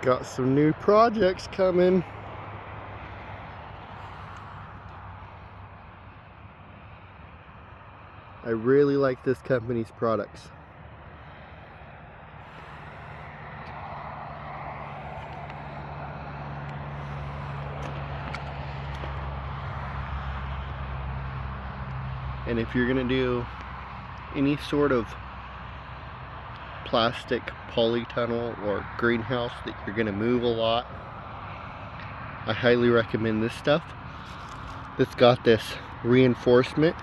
Got some new projects coming. I really like this company's products. And if you're gonna do any sort of plastic polytunnel or greenhouse that you're gonna move a lot, I highly recommend this stuff. It's got this reinforcement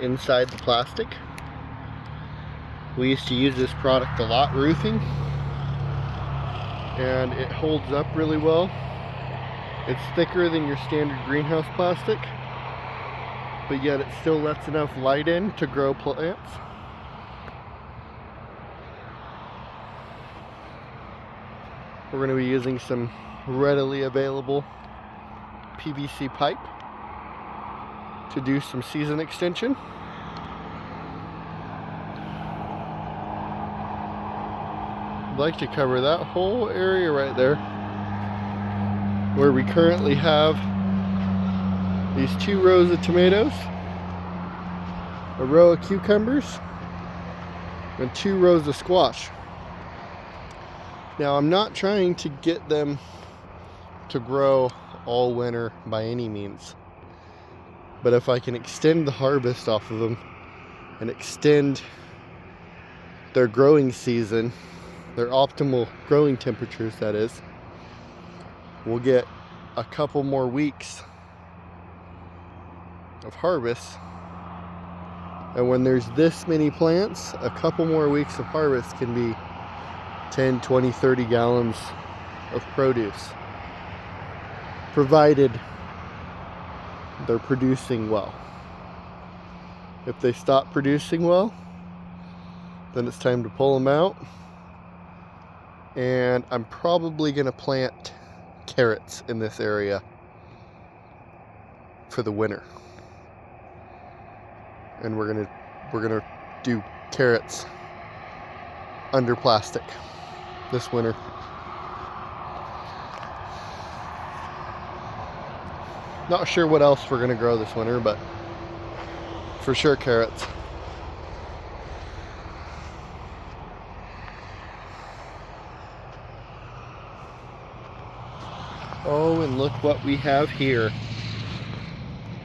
inside the plastic. We used to use this product a lot roofing, and it holds up really well. It's thicker than your standard greenhouse plastic, but yet it still lets enough light in to grow plants. We're going to be using some readily available PVC pipe to do some season extension. I'd like to cover that whole area right there where we currently have these 2 rows of tomatoes, a row of cucumbers, and 2 rows of squash. Now, I'm not trying to get them to grow all winter by any means, but if I can extend the harvest off of them and extend their growing season, their optimal growing temperatures, that is, we'll get a couple more weeks of harvest. And when there's this many plants, a couple more weeks of harvest can be 10, 20, 30 gallons of produce, provided they're producing well. If they stop producing well, then it's time to pull them out. And I'm probably going to plant carrots in this area for the winter. And we're gonna do carrots under plastic this winter. Not sure what else we're gonna grow this winter, but for sure carrots. Oh, and look what we have here.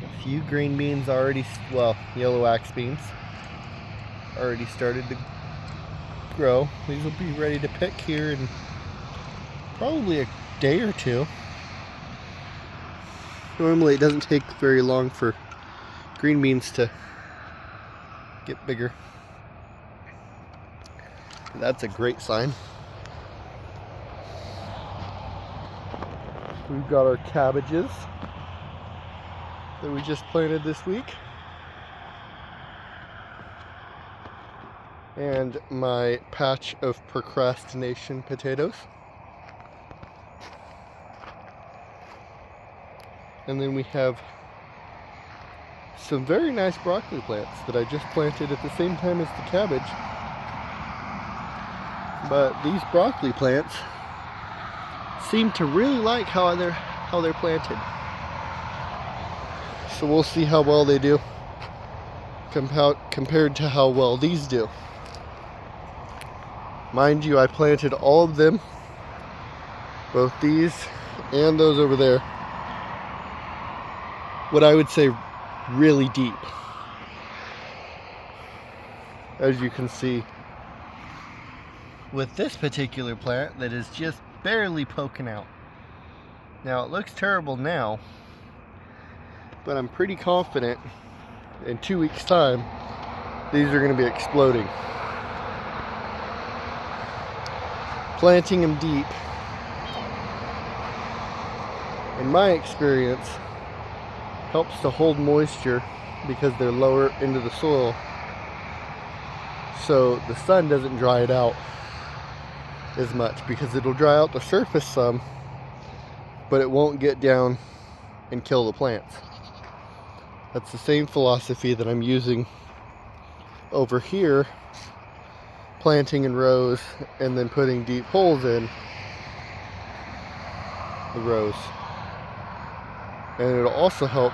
A few green beans already, well, yellow axe beans already started to grow. These will be ready to pick here in probably a day or two. Normally it doesn't take very long for green beans to get bigger. That's a great sign. We've got our cabbages that we just planted this week, and my patch of procrastination potatoes. And then we have some very nice broccoli plants that I just planted at the same time as the cabbage. But these broccoli plants seem to really like how they're planted. So we'll see how well they do compared to how well these do. Mind you, I planted all of them, both these and those over there, what I would say really deep. As you can see with this particular plant that is just barely poking out. Now it looks terrible now, but I'm pretty confident in 2 weeks' time these are going to be exploding. Planting them deep, in my experience, helps to hold moisture because they're lower into the soil, so the sun doesn't dry it out as much, because it'll dry out the surface some, but it won't get down and kill the plants. That's the same philosophy that I'm using over here planting in rows and then putting deep holes in the rows. And it'll also help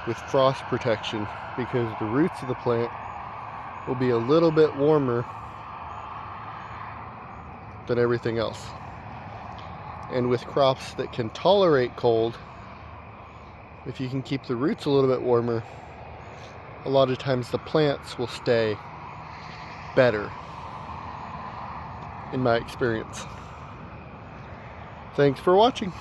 with frost protection because the roots of the plant will be a little bit warmer than everything else. And with crops that can tolerate cold, if you can keep the roots a little bit warmer, a lot of times the plants will stay better, in my experience. Thanks for watching.